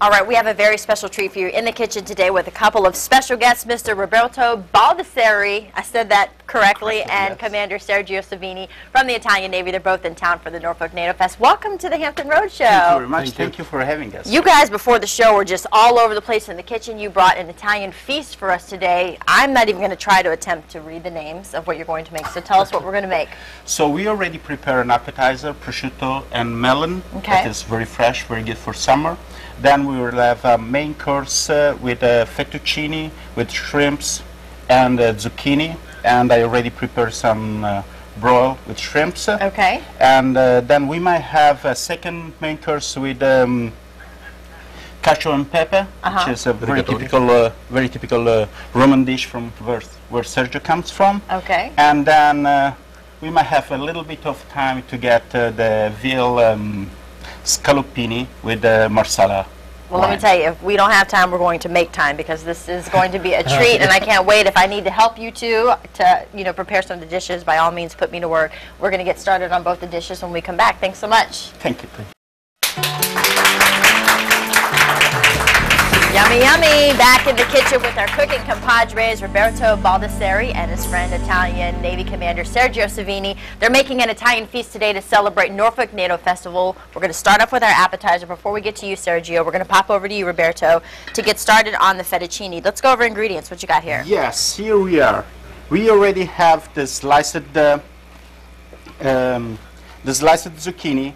All right, we have a very special treat for you in the kitchen today with a couple of special guests, Mr. Roberto Baldessari, I said that correctly, and yes, Commander Sergio Savini from the Italian Navy. They're both in town for the Norfolk NATO Fest. Welcome to the Hampton Roads Show. Thank you very much. Thank you for having us. You guys, before the show, were just all over the place in the kitchen. You brought an Italian feast for us today. I'm not even going to try to attempt to read the names of what you're going to make, so tell us what we're going to make. So we already prepared an appetizer, prosciutto and melon. Okay. That is very fresh, very good for summer. Then we will have a main course with fettuccine, with shrimps and zucchini. And I already prepared some broil with shrimps. Okay. And then we might have a second main course with cacio and pepe, which is a very typical Roman dish from where Sergio comes from. Okay. And then we might have a little bit of time to get the veal scaloppini with marsala. Well, let me tell you, if we don't have time, we're going to make time, because this is going to be a treat, and I can't wait. If I need to help you two to, prepare some of the dishes, by all means, put me to work. We're going to get started on both the dishes when we come back. Thanks so much. Thank you. Yummy, yummy. Back in the kitchen with our cooking compadres, Roberto Baldessari and his friend, Italian Navy Commander Sergio Savini. They're making an Italian feast today to celebrate Norfolk NATO Festival. We're going to start off with our appetizer. Before we get to you, Sergio, we're going to pop over to you, Roberto, to get started on the fettuccine. Let's go over ingredients. What you got here? Yes, here we are. We already have the sliced zucchini,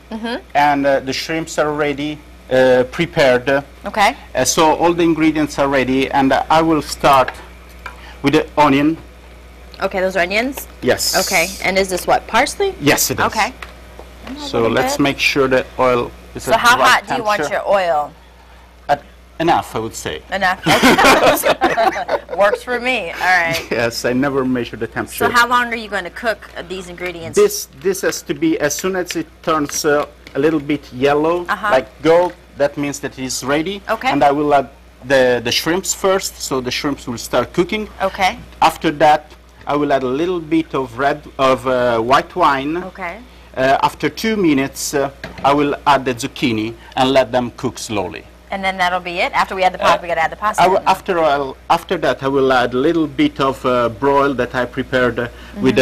and the shrimps are ready. Prepared. Okay. So all the ingredients are ready, and I will start with the onion. Okay, those are onions? Yes. Okay, and is this what, parsley? Yes, it is. Okay. So let's make sure that oil is at the right temperature. So how hot do you want your oil? Enough, I would say. Enough. Works for me. All right. Yes, I never measure the temperature. So how long are you going to cook these ingredients? This has to be, as soon as it turns a little bit yellow, like gold, that means that it is ready. Okay. And I will add the shrimps first, so the shrimps will start cooking. Okay. After that, I will add a little bit of white wine. Okay. After 2 minutes, I will add the zucchini and let them cook slowly. And then that'll be it? After we add the pasta, we got to add the pasta? After that, I will add a little bit of broil that I prepared with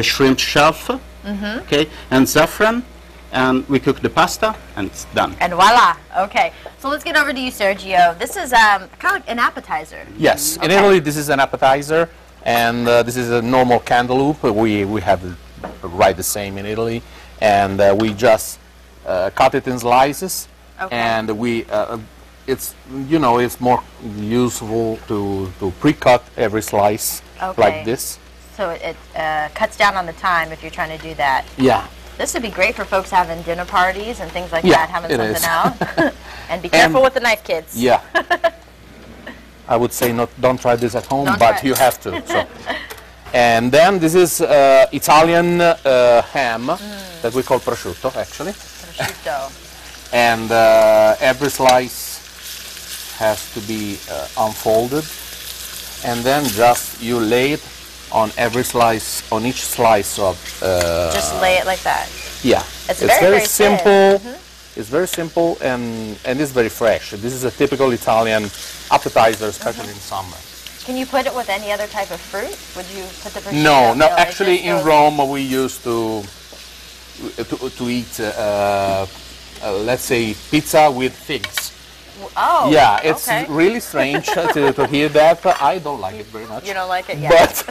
shrimp shelf, okay, and saffron, and we cook the pasta, and it's done. And voila. Okay. So let's get over to you, Sergio. This is kind of like an appetizer. Yes. In Italy, this is an appetizer, and this is a normal cantaloupe. We have right the same in Italy, and we just cut it in slices. Okay. And it's more useful to pre-cut every slice like this. So it cuts down on the time if you're trying to do that. Yeah. This would be great for folks having dinner parties and things like that, having something out. And be careful with the knife, kids. Yeah. I would say don't try this at home, but you have to. So. And then this is Italian ham that we call prosciutto, actually. Prosciutto. And every slice has to be unfolded, and then just you lay it on every slice, on each slice of. Just lay it like that. Yeah, it's very simple. It's very simple, and it's very fresh. This is a typical Italian appetizer, especially in summer. Can you put it with any other type of fruit? Would you put the prosciutto? No. Actually, in Rome, we used to eat. Let's say pizza with figs. Oh, yeah, it's really strange to hear that. I don't like it very much. You don't like it, yeah. But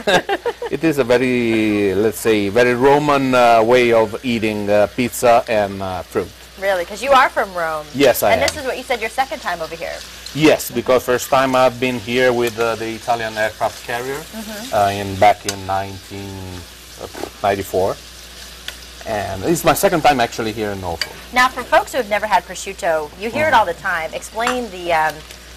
it is a very, let's say, very Roman way of eating pizza and fruit. Really? Because you are from Rome. Yes, I am. And this is what you said your second time over here. Yes, because first time I've been here with the Italian aircraft carrier back in 1994. And it's my second time actually here in Norfolk. Now, for folks who have never had prosciutto, you hear it all the time. Explain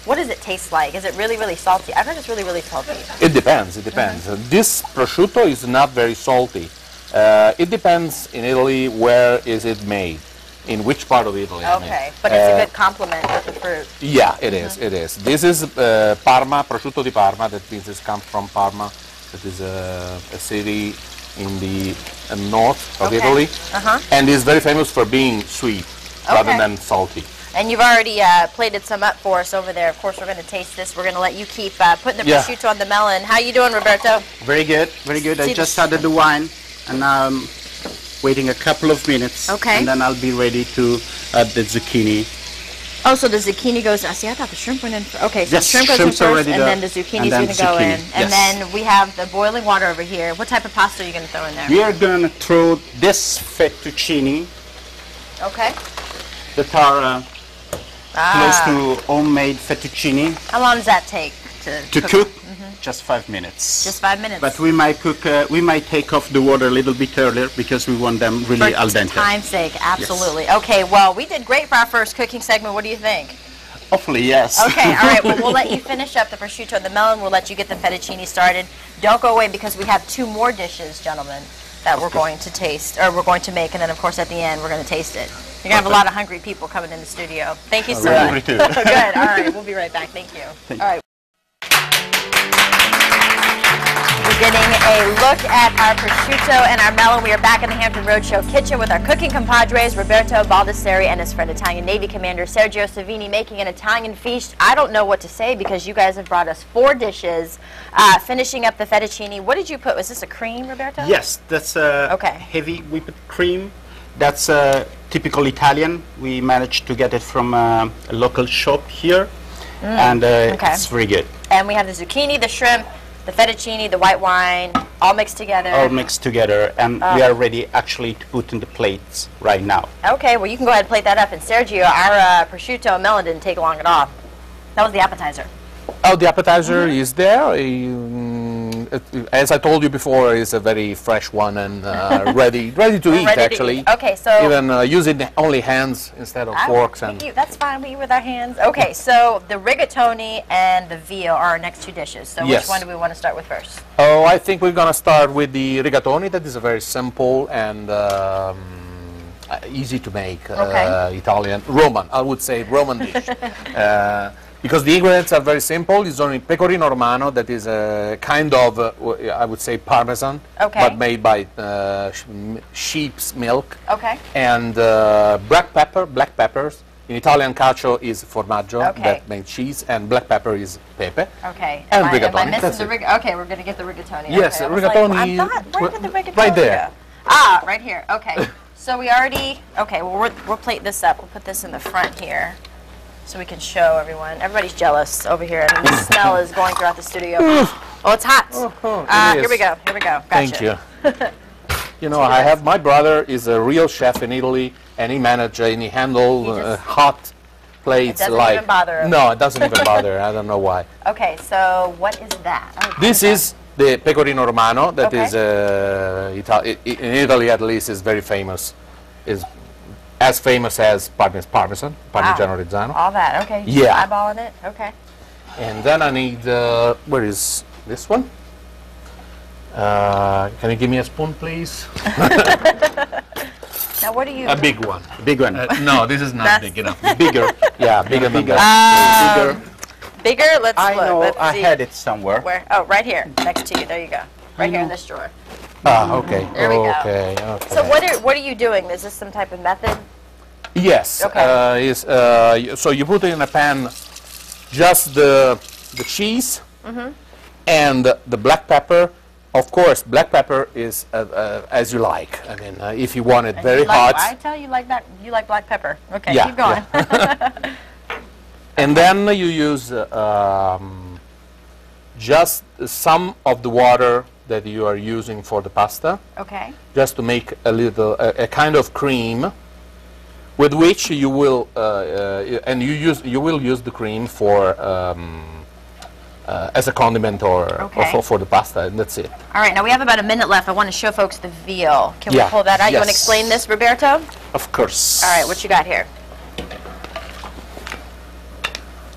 what does it taste like? Is it really, really salty? I've heard it's really, really salty. It depends. It depends. This prosciutto is not very salty. It depends in Italy where is it made, in which part of Italy. Okay, but it's a good complement with the fruit. Yeah, it is. It is. This is Parma, prosciutto di Parma. That means it comes from Parma. That is a city in the north of Italy, and is very famous for being sweet rather than salty. And you've already plated some up for us over there. Of course, we're going to taste this. We're going to let you keep putting the Yeah. prosciutto on the melon. How you doing, Roberto? Very good, very good. See I just added the wine, and now I'm waiting a couple of minutes. Okay. And then I'll be ready to add the zucchini. Oh, so the zucchini goes. See, I thought the shrimp went in. Okay, so Yes, shrimp goes in shrimp's first, already and there, then the zucchini's and then going to go in, zucchini, and yes. then we have the boiling water over here. What type of pasta are you going to throw in there? We are going to throw this fettuccine Okay. that are close to homemade fettuccine How long does that take to cook. Just 5 minutes. Just 5 minutes. But we might cook. We might take off the water a little bit earlier because we want them really al For dente. time's sake, absolutely. Okay, well, we did great for our first cooking segment. What do you think? Hopefully, yes. Okay, all right. Well, we'll let you finish up the prosciutto and the melon. We'll let you get the fettuccine started. Don't go away because we have 2 more dishes, gentlemen, that we're going to taste, or we're going to make, and then, of course, at the end, we're going to taste it. You're going to have a lot of hungry people coming in the studio. Thank you so We're much. hungry too. Good. All right, we'll be right back. Thank you. All right. We're getting a look at our prosciutto and our melon. We are back in the Hampton Roadshow kitchen with our cooking compadres, Roberto Baldessari and his friend Italian Navy Commander Sergio Savini, making an Italian feast. I don't know what to say because you guys have brought us 4 dishes, finishing up the fettuccine. What did you put? Was this a cream, Roberto? Yes, that's Okay. heavy whipped cream. That's typical Italian. We managed to get it from a local shop here, and okay. it's very good. And we have the zucchini, the shrimp, the fettuccine, the white wine, all mixed together. All mixed together, and we are ready actually to put in the plates right now. Okay, well, you can go ahead and plate that up. And Sergio, our prosciutto and melon didn't take long at all. That was the appetizer. Oh, the appetizer is there. As I told you before, it's a very fresh one and ready to eat, Ready to actually. eat. Okay, so... Even using only hands instead of forks. And That's fine, we eat with our hands. Okay, so the rigatoni and the veal are our next 2 dishes. So Yes. which one do we want to start with first? Oh, I think we're going to start with the rigatoni. That is a very simple and easy to make Okay. Italian, Roman, I would say Roman dish. Because the ingredients are very simple. It's only pecorino romano, that is a kind of, I would say, parmesan, Okay. but made by sheep's milk. Okay. And black peppers. In Italian, cacio is formaggio, Okay. that makes cheese, and black pepper is pepe. Okay. And am I rigatoni, missing that's the it. Okay, we're going to get the rigatoni. Yes, okay. I was rigatoni, Like, well, I thought, where did the rigatoni right there. go? Ah, right here. Okay. So we already, okay, well, we'll plate this up. We'll put this in the front here so we can show everyone. Everybody's jealous over here, and the smell is going throughout the studio. Oh, it's hot. It Here we is. go. Here we go. Gotcha. Thank you. You know, I have my brother is a real chef in Italy, and he manage and he handle He just- hot plates doesn't like. even bother him. No, it doesn't even bother. I don't know why. Okay, so what is that? Oh, This okay. is the pecorino romano. That Okay. is in Italy at least is very famous. Is as famous as Parmesan, Parmigiano Reggiano. All that. Okay. Yeah. Eyeballing it. Okay. And then I need, where is this one? Can you give me a spoon, please? Now, what do you? A big one. Big one. No, this is not That's- big enough. Bigger. Yeah, bigger than Bigger. that. Bigger. Bigger? Let's I look. know. Let's I see. had it somewhere. Where? Oh, right here, next to you. There you go. Right here in this drawer. Ah, okay. There we go. Okay, okay. So what are you doing? Is this some type of method? Yes. Okay. So you put in a pan just the cheese and the black pepper. Of course, black pepper is as you like. I mean, if you want it And very you like, hot. I tell you like that. You like black pepper. Okay, Yeah, keep going. And then you use just some of the water that you are using for the pasta, Okay. just to make a little, a kind of cream, with which you will, and you will use the cream for as a condiment or Okay. for the pasta, and that's it. All right. Now we have about a minute left. I want to show folks the veal. Can we Yeah, pull that out? You want to yes. explain this, Roberto? Of course. All right. What you got here?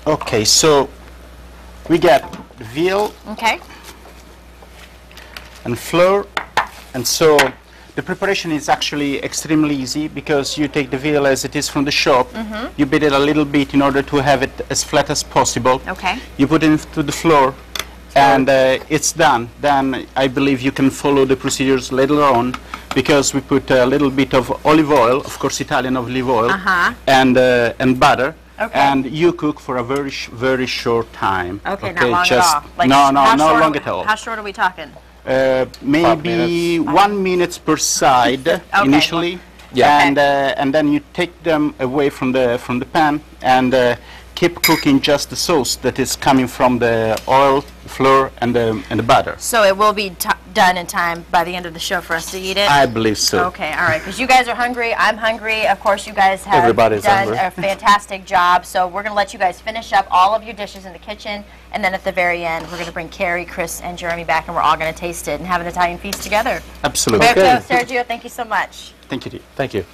Okay, so we got veal Okay. and flour, and so the preparation is actually extremely easy because you take the veal as it is from the shop, you beat it a little bit in order to have it as flat as possible. Okay. You put it into the flour, and it's done. Then I believe you can follow the procedures later on, because we put a little bit of olive oil, of course Italian olive oil, and butter. Okay. And you cook for a very short time. Okay, not long just at all. Like, no, how not short long at all. How short are we talking? Maybe 1 minute per side initially, Yeah. and then you take them away from the pan and keep cooking just the sauce that is coming from the oil, flour, and the butter. So it will be done in time by the end of the show for us to eat it? I believe so. Okay, all right, because you guys are hungry, I'm hungry, of course you guys have Everybody's done hungry. a fantastic job, so we're going to let you guys finish up all of your dishes in the kitchen, and then at the very end, we're going to bring Carrie, Chris, and Jeremy back, and we're all going to taste it and have an Italian feast together. Absolutely. Roberto, Sergio, thank you so much. Thank you. Thank you.